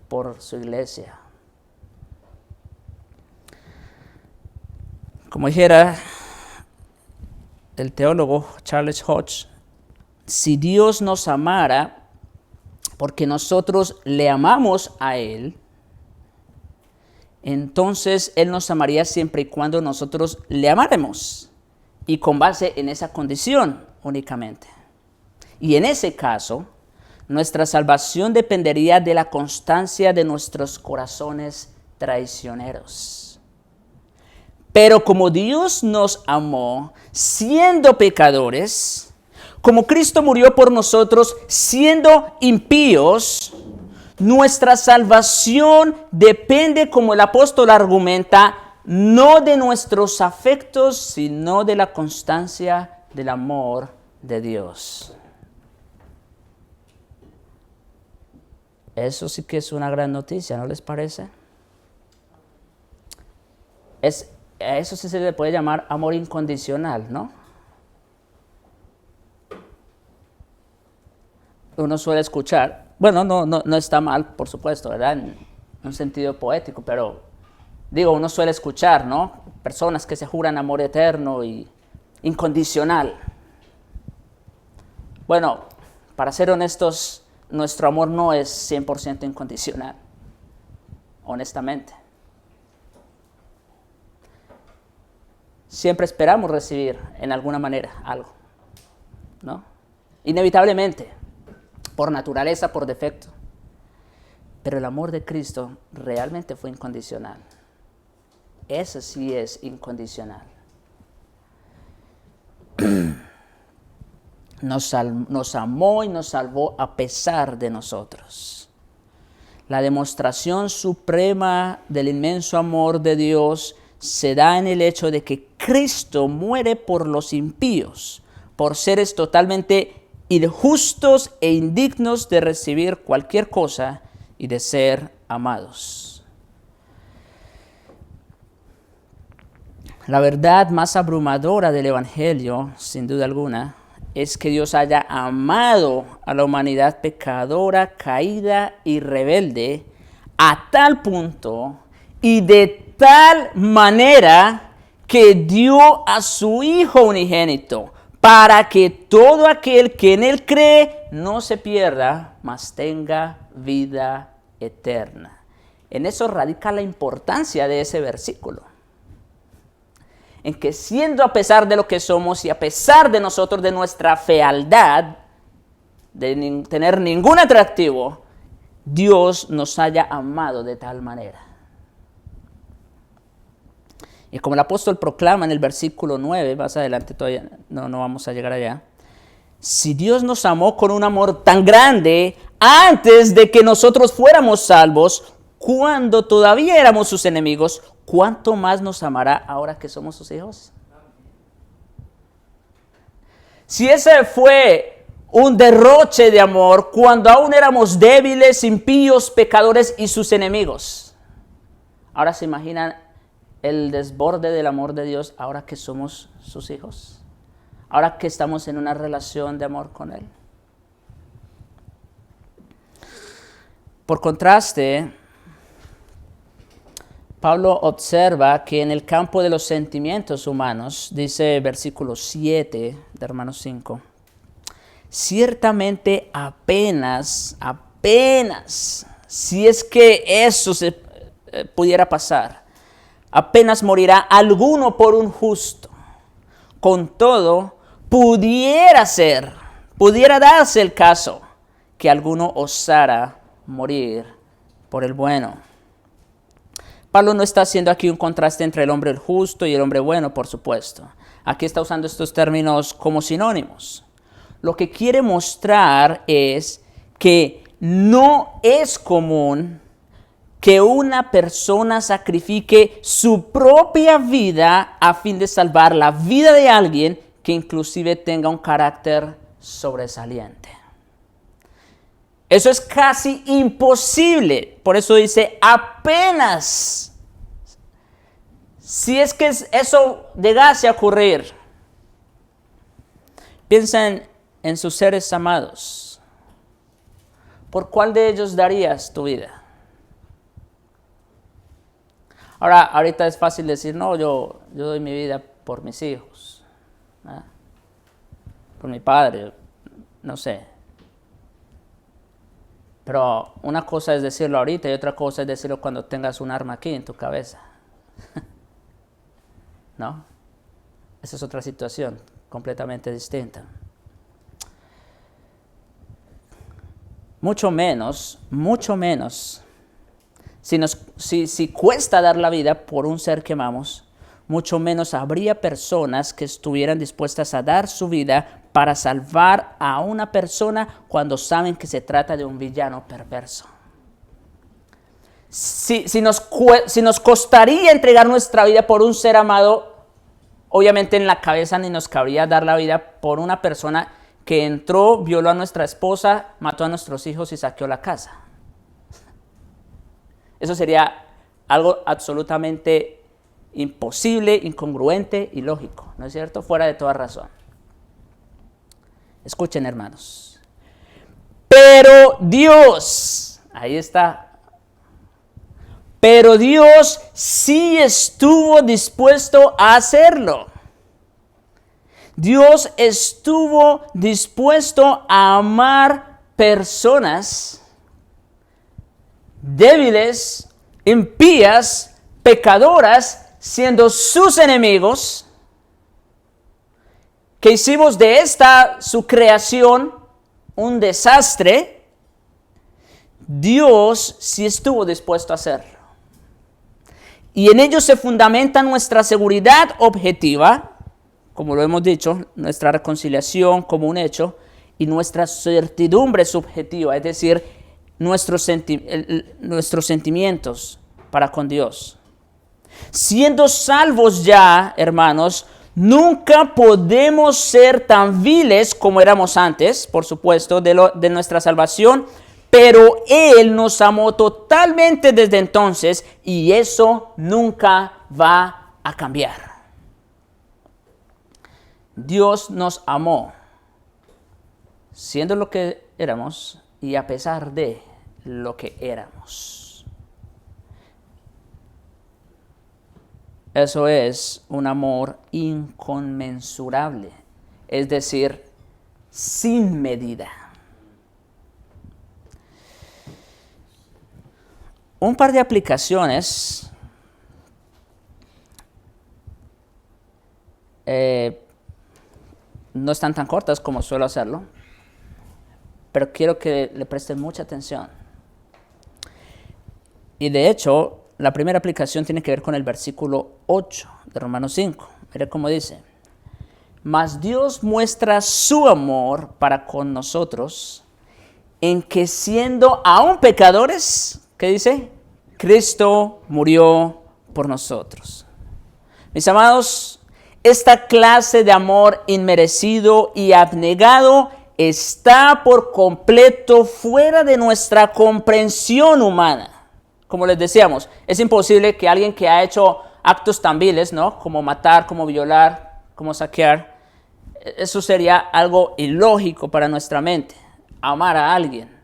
por su iglesia. Como dijera el teólogo Charles Hodge, si Dios nos amara porque nosotros le amamos a Él, entonces Él nos amaría siempre y cuando nosotros le amáramos y con base en esa condición únicamente. Y en ese caso, nuestra salvación dependería de la constancia de nuestros corazones traicioneros. Pero como Dios nos amó siendo pecadores, como Cristo murió por nosotros siendo impíos, nuestra salvación depende, como el apóstol argumenta, no de nuestros afectos, sino de la constancia del amor de Dios. Eso sí que es una gran noticia, ¿no les parece? A eso sí se le puede llamar amor incondicional, ¿no? Uno suele escuchar, bueno, no está mal, por supuesto, ¿verdad? En un sentido poético, pero digo, uno suele escuchar, ¿no? Personas que se juran amor eterno y incondicional. Bueno, para ser honestos, nuestro amor no es 100% incondicional, honestamente. Siempre esperamos recibir en alguna manera algo, ¿no? Inevitablemente, por naturaleza, por defecto. Pero el amor de Cristo realmente fue incondicional. Ese sí es incondicional. Nos amó y nos salvó a pesar de nosotros. La demostración suprema del inmenso amor de Dios se da en el hecho de que Cristo muere por los impíos, por seres totalmente injustos e indignos de recibir cualquier cosa y de ser amados. La verdad más abrumadora del Evangelio, sin duda alguna, es que Dios haya amado a la humanidad pecadora, caída y rebelde a tal punto y de tal manera que dio a su Hijo unigénito para que todo aquel que en Él cree no se pierda, mas tenga vida eterna. En eso radica la importancia de ese versículo. En que siendo a pesar de lo que somos y a pesar de nosotros, de nuestra fealdad, de tener ningún atractivo, Dios nos haya amado de tal manera. Y como el apóstol proclama en el versículo 9, más adelante todavía no vamos a llegar allá, si Dios nos amó con un amor tan grande antes de que nosotros fuéramos salvos, cuando todavía éramos sus enemigos, ¿cuánto más nos amará ahora que somos sus hijos? Si ese fue un derroche de amor cuando aún éramos débiles, impíos, pecadores y sus enemigos, ahora se imaginan el desborde del amor de Dios ahora que somos sus hijos, ahora que estamos en una relación de amor con Él. Por contraste, Pablo observa que en el campo de los sentimientos humanos, dice versículo 7 de Romanos 5, ciertamente apenas, si es que eso se pudiera pasar, apenas morirá alguno por un justo. Con todo, pudiera darse el caso que alguno osara morir por el bueno. Pablo no está haciendo aquí un contraste entre el hombre justo y el hombre bueno, por supuesto. Aquí está usando estos términos como sinónimos. Lo que quiere mostrar es que no es común que una persona sacrifique su propia vida a fin de salvar la vida de alguien que inclusive tenga un carácter sobresaliente. Eso es casi imposible. Por eso dice apenas. Si es que eso llegase a ocurrir. Piensa en sus seres amados. ¿Por cuál de ellos darías tu vida? Ahorita es fácil decir, no, yo doy mi vida por mis hijos, ¿verdad? Por mi padre, no sé. Pero una cosa es decirlo ahorita y otra cosa es decirlo cuando tengas un arma aquí en tu cabeza. ¿No? Esa es otra situación completamente distinta. Mucho menos, si cuesta dar la vida por un ser que amamos, mucho menos habría personas que estuvieran dispuestas a dar su vida para salvar a una persona cuando saben que se trata de un villano perverso. Si nos costaría entregar nuestra vida por un ser amado, obviamente en la cabeza ni nos cabría dar la vida por una persona que entró, violó a nuestra esposa, mató a nuestros hijos y saqueó la casa. Eso sería algo absolutamente imposible, incongruente, ilógico, ¿no es cierto? Fuera de toda razón. Escuchen, hermanos. Pero Dios, ahí está. Pero Dios sí estuvo dispuesto a hacerlo. Dios estuvo dispuesto a amar personas débiles, impías, pecadoras, siendo sus enemigos, que hicimos de esta su creación un desastre. Dios sí estuvo dispuesto a hacerlo. Y en ello se fundamenta nuestra seguridad objetiva, como lo hemos dicho, nuestra reconciliación como un hecho, y nuestra certidumbre subjetiva, es decir, nuestros sentimientos para con Dios. Siendo salvos ya, hermanos, nunca podemos ser tan viles como éramos antes, por supuesto, de nuestra salvación, pero Él nos amó totalmente desde entonces y eso nunca va a cambiar. Dios nos amó, siendo lo que éramos y a pesar de lo que éramos. Eso es un amor inconmensurable, es decir, sin medida. Un par de aplicaciones no están tan cortas como suelo hacerlo, pero quiero que le presten mucha atención. Y de hecho, la primera aplicación tiene que ver con el versículo 8 de Romanos 5. Mire cómo dice: mas Dios muestra su amor para con nosotros en que siendo aún pecadores, ¿qué dice? Cristo murió por nosotros. Mis amados, esta clase de amor inmerecido y abnegado está por completo fuera de nuestra comprensión humana. Como les decíamos, es imposible que alguien que ha hecho actos tan viles, ¿no?, como matar, como violar, como saquear, eso sería algo ilógico para nuestra mente, amar a alguien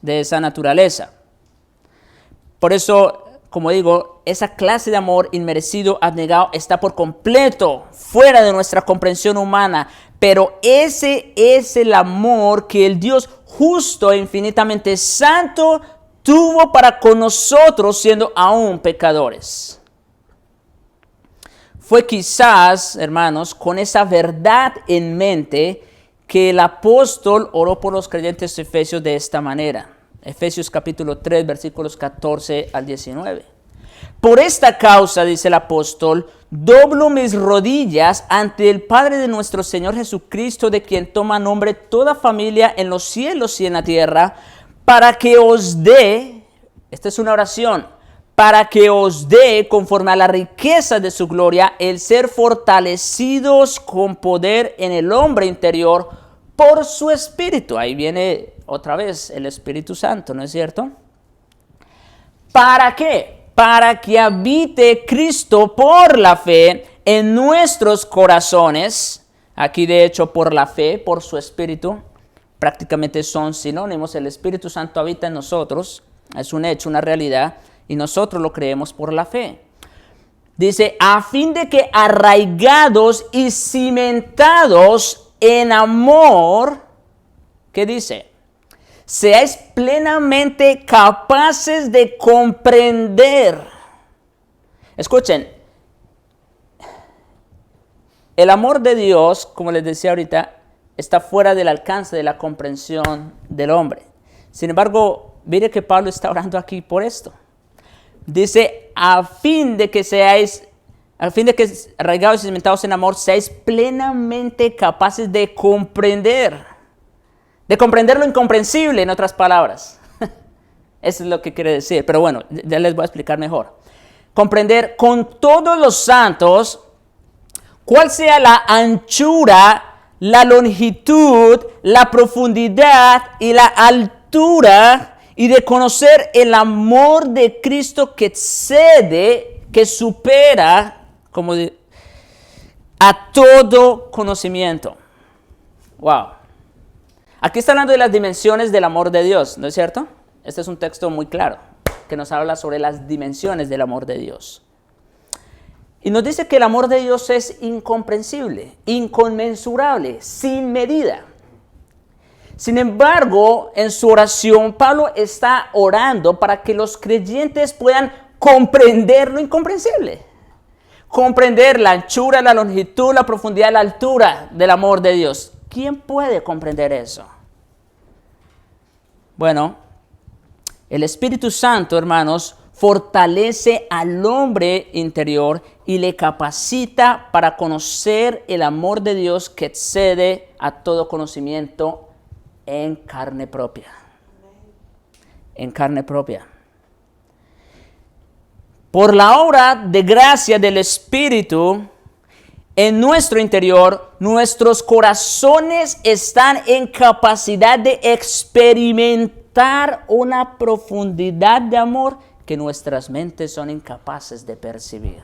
de esa naturaleza. Por eso, como digo, esa clase de amor inmerecido, abnegado, está por completo fuera de nuestra comprensión humana. Pero ese es el amor que el Dios justo e infinitamente santo tuvo para con nosotros siendo aún pecadores. Fue quizás, hermanos, con esa verdad en mente que el apóstol oró por los creyentes efesios de esta manera. Efesios capítulo 3, versículos 14 al 19. Por esta causa, dice el apóstol, doblo mis rodillas ante el Padre de nuestro Señor Jesucristo, de quien toma nombre toda familia en los cielos y en la tierra, para que os dé, esta es una oración, para que os dé, conforme a la riqueza de su gloria, el ser fortalecidos con poder en el hombre interior por su Espíritu. Ahí viene otra vez el Espíritu Santo, ¿no es cierto? ¿Para qué? Para que habite Cristo por la fe en nuestros corazones. Aquí de hecho por la fe, por su Espíritu, prácticamente son sinónimos. El Espíritu Santo habita en nosotros, es un hecho, una realidad, y nosotros lo creemos por la fe. Dice, a fin de que arraigados y cimentados en amor, ¿qué dice? Seáis plenamente capaces de comprender. Escuchen, el amor de Dios, como les decía ahorita, está fuera del alcance de la comprensión del hombre. Sin embargo, mire que Pablo está orando aquí por esto. Dice, a fin de que arraigados y cimentados en amor, seáis plenamente capaces de comprender lo incomprensible, en otras palabras. Eso es lo que quiere decir, pero bueno, ya les voy a explicar mejor. Comprender con todos los santos cuál sea la anchura, la longitud, la profundidad y la altura, y de conocer el amor de Cristo que excede, que supera, a todo conocimiento. Wow. Aquí está hablando de las dimensiones del amor de Dios, ¿no es cierto? Este es un texto muy claro, que nos habla sobre las dimensiones del amor de Dios. Y nos dice que el amor de Dios es incomprensible, inconmensurable, sin medida. Sin embargo, en su oración, Pablo está orando para que los creyentes puedan comprender lo incomprensible. Comprender la anchura, la longitud, la profundidad, la altura del amor de Dios. ¿Quién puede comprender eso? Bueno, el Espíritu Santo, hermanos, fortalece al hombre interior y le capacita para conocer el amor de Dios que excede a todo conocimiento en carne propia. En carne propia. Por la obra de gracia del Espíritu en nuestro interior, nuestros corazones están en capacidad de experimentar una profundidad de amor que nuestras mentes son incapaces de percibir.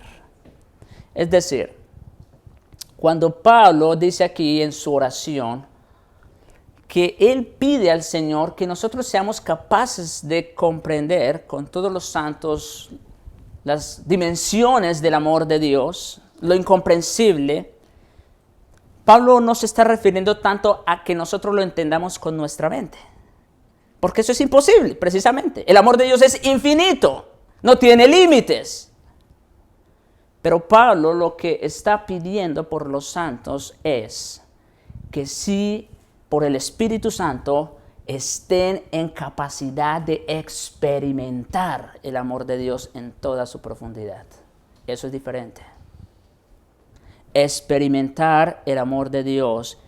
Es decir, cuando Pablo dice aquí en su oración que él pide al Señor que nosotros seamos capaces de comprender con todos los santos las dimensiones del amor de Dios, lo incomprensible, Pablo no se está refiriendo tanto a que nosotros lo entendamos con nuestra mente, porque eso es imposible, precisamente. El amor de Dios es infinito, no tiene límites. Pero Pablo lo que está pidiendo por los santos es que sí, por el Espíritu Santo, estén en capacidad de experimentar el amor de Dios en toda su profundidad. Eso es diferente. Experimentar el amor de Dios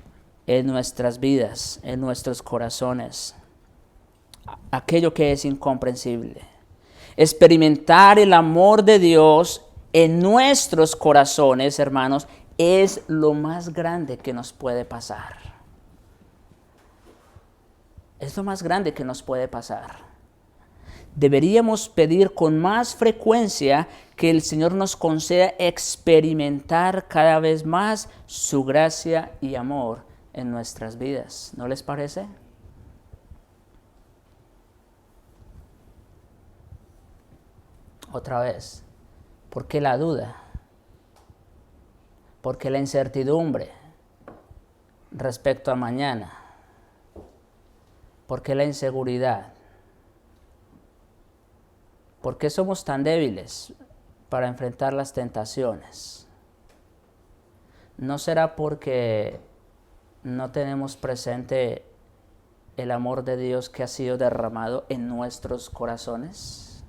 en nuestras vidas, en nuestros corazones. Aquello que es incomprensible. Experimentar el amor de Dios en nuestros corazones, hermanos, es lo más grande que nos puede pasar. Es lo más grande que nos puede pasar. Deberíamos pedir con más frecuencia que el Señor nos conceda experimentar cada vez más su gracia y amor en nuestras vidas. ¿No les parece? Otra vez, ¿por qué la duda? ¿Por qué la incertidumbre respecto a mañana? ¿Por qué la inseguridad? ¿Por qué somos tan débiles para enfrentar las tentaciones? ¿No será porque no tenemos presente el amor de Dios que ha sido derramado en nuestros corazones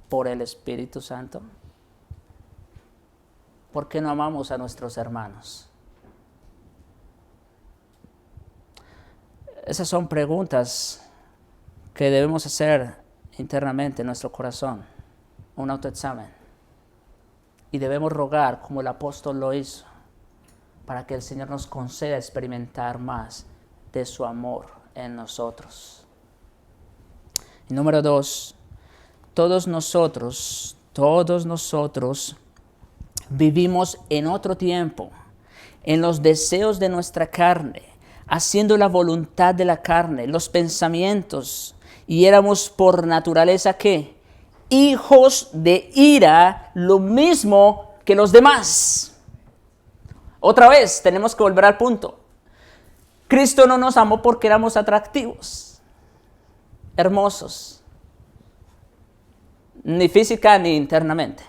por el Espíritu Santo? ¿Por qué no amamos a nuestros hermanos? Esas son preguntas que debemos hacer internamente en nuestro corazón, un autoexamen. Y debemos rogar, como el apóstol lo hizo, para que el Señor nos conceda experimentar más de su amor en nosotros. Y número 2, todos nosotros vivimos en otro tiempo, en los deseos de nuestra carne, haciendo la voluntad de la carne, los pensamientos, y éramos por naturaleza, ¿qué? Hijos de ira, lo mismo que los demás. Otra vez, tenemos que volver al punto. Cristo no nos amó porque éramos atractivos, hermosos, ni física ni internamente.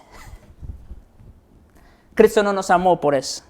Cristo no nos amó por eso.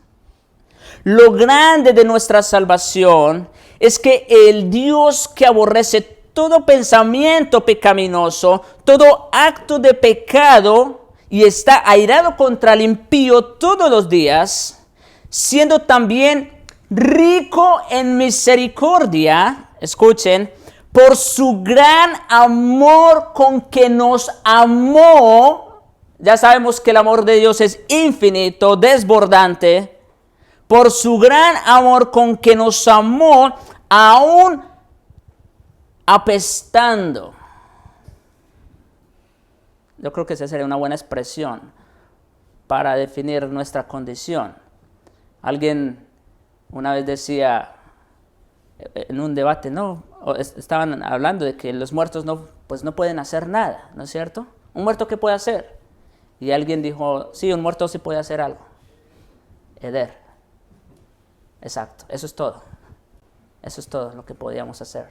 Lo grande de nuestra salvación es que el Dios que aborrece todo pensamiento pecaminoso, todo acto de pecado y está airado contra el impío todos los días, siendo también rico en misericordia, escuchen, por su gran amor con que nos amó. Ya sabemos que el amor de Dios es infinito, desbordante. Por su gran amor con que nos amó, aún apestando. Yo creo que esa sería una buena expresión para definir nuestra condición. Alguien una vez decía en un debate, estaban hablando de que los muertos no pueden hacer nada, ¿no es cierto? ¿Un muerto qué puede hacer? Y alguien dijo, sí, un muerto sí puede hacer algo. Heder. Exacto, eso es todo. Eso es todo lo que podíamos hacer.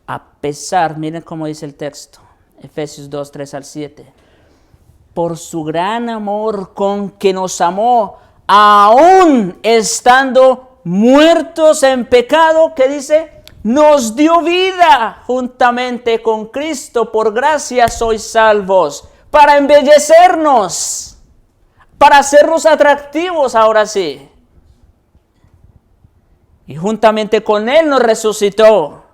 A pesar, miren cómo dice el texto, Efesios 2, 3 al 7. Por su gran amor con que nos amó, aún estando muertos en pecado, ¿qué dice? Nos dio vida juntamente con Cristo, por gracia sois salvos, para embellecernos, para hacernos atractivos ahora sí. Y juntamente con Él nos resucitó.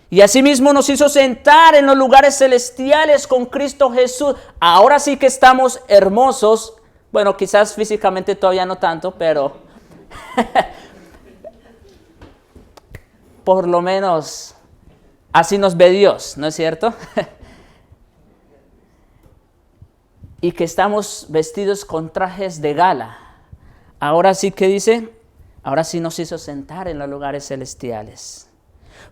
Y asimismo nos hizo sentar en los lugares celestiales con Cristo Jesús. Ahora sí que estamos hermosos. Bueno, quizás físicamente todavía no tanto, pero por lo menos así nos ve Dios, ¿no es cierto? Y que estamos vestidos con trajes de gala. Ahora sí que dice, ahora sí nos hizo sentar en los lugares celestiales,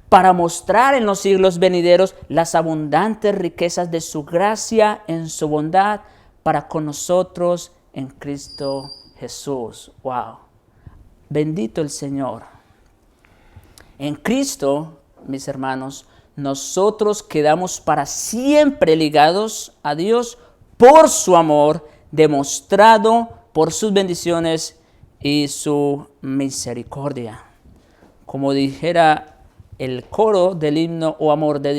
para mostrar en los siglos venideros las abundantes riquezas de su gracia en su bondad para con nosotros en Cristo Jesús. Wow. Bendito el Señor. En Cristo, mis hermanos, nosotros quedamos para siempre ligados a Dios por su amor, demostrado por sus bendiciones y su misericordia. Como dijera el coro del himno, oh amor de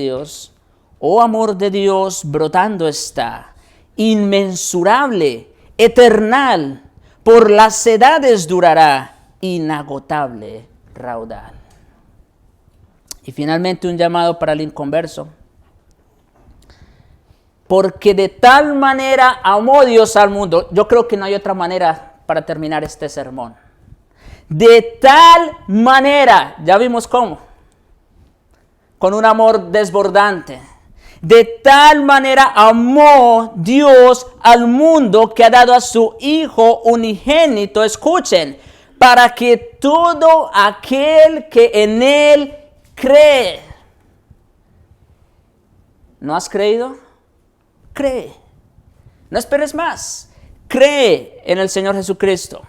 Dios brotando está, inmensurable, eternal, por las edades durará, inagotable raudal. Y finalmente un llamado para el inconverso. Porque de tal manera amó Dios al mundo. Yo creo que no hay otra manera para terminar este sermón. De tal manera, ya vimos cómo, con un amor desbordante. De tal manera amó Dios al mundo que ha dado a su Hijo unigénito, escuchen, para que todo aquel que en Él cree. ¿No has creído? Cree. No esperes más. Cree en el Señor Jesucristo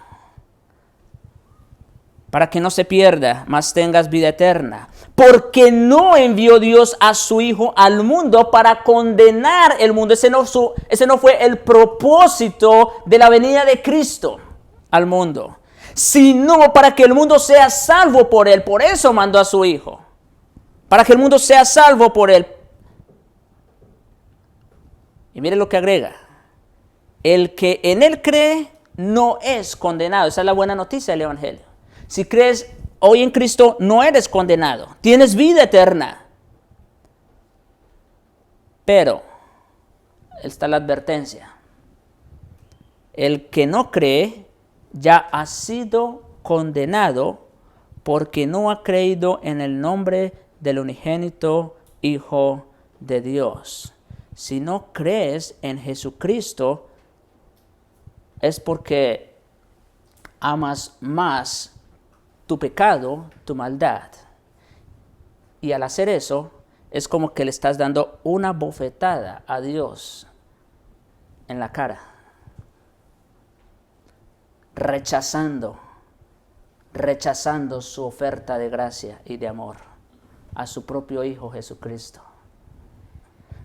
para que no se pierda, mas tengas vida eterna. Porque no envió Dios a su Hijo al mundo para condenar el mundo. Ese no fue el propósito de la venida de Cristo al mundo, sino para que el mundo sea salvo por Él. Por eso mandó a su Hijo, para que el mundo sea salvo por Él. Y mire lo que agrega. El que en Él cree no es condenado. Esa es la buena noticia del Evangelio. Si crees hoy en Cristo, no eres condenado. Tienes vida eterna. Pero, está la advertencia. El que no cree ya ha sido condenado porque no ha creído en el nombre del unigénito Hijo de Dios. Si no crees en Jesucristo, es porque amas más tu pecado, tu maldad. Y al hacer eso, es como que le estás dando una bofetada a Dios en la cara. Rechazando su oferta de gracia y de amor a su propio Hijo Jesucristo.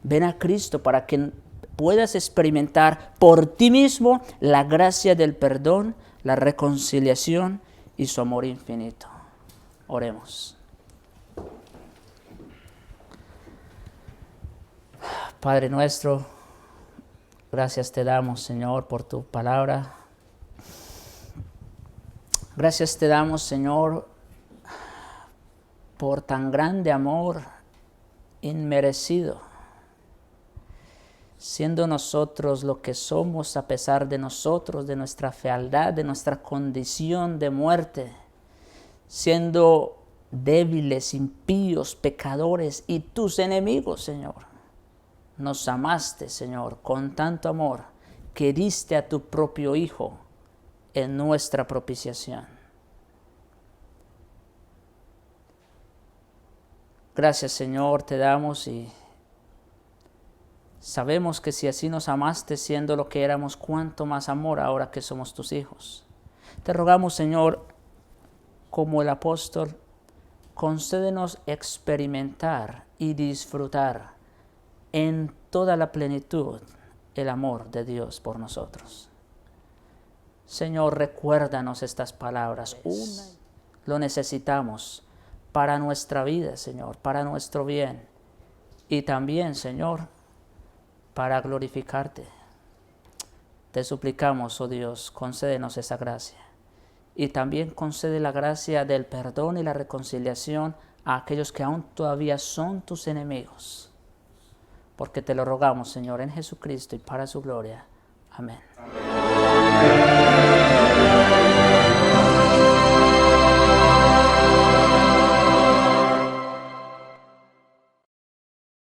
Ven a Cristo para que puedas experimentar por ti mismo la gracia del perdón, la reconciliación y su amor infinito. Oremos. Padre nuestro, gracias te damos, Señor, por tu palabra. Gracias te damos, Señor, por tan grande amor inmerecido, siendo nosotros lo que somos a pesar de nosotros, de nuestra fealdad, de nuestra condición de muerte, siendo débiles, impíos, pecadores y tus enemigos, Señor. Nos amaste, Señor, con tanto amor que diste a tu propio Hijo en nuestra propiciación. Gracias, Señor, te damos y sabemos que si así nos amaste siendo lo que éramos, cuánto más amor ahora que somos tus hijos. Te rogamos, Señor, como el apóstol, concédenos experimentar y disfrutar en toda la plenitud el amor de Dios por nosotros. Señor, recuérdanos estas palabras. Lo necesitamos para nuestra vida, Señor, para nuestro bien. Y también, Señor, para glorificarte. Te suplicamos, oh Dios, concédenos esa gracia. Y también concede la gracia del perdón y la reconciliación a aquellos que aún todavía son tus enemigos. Porque te lo rogamos, Señor, en Jesucristo y para su gloria. Amén. Amén.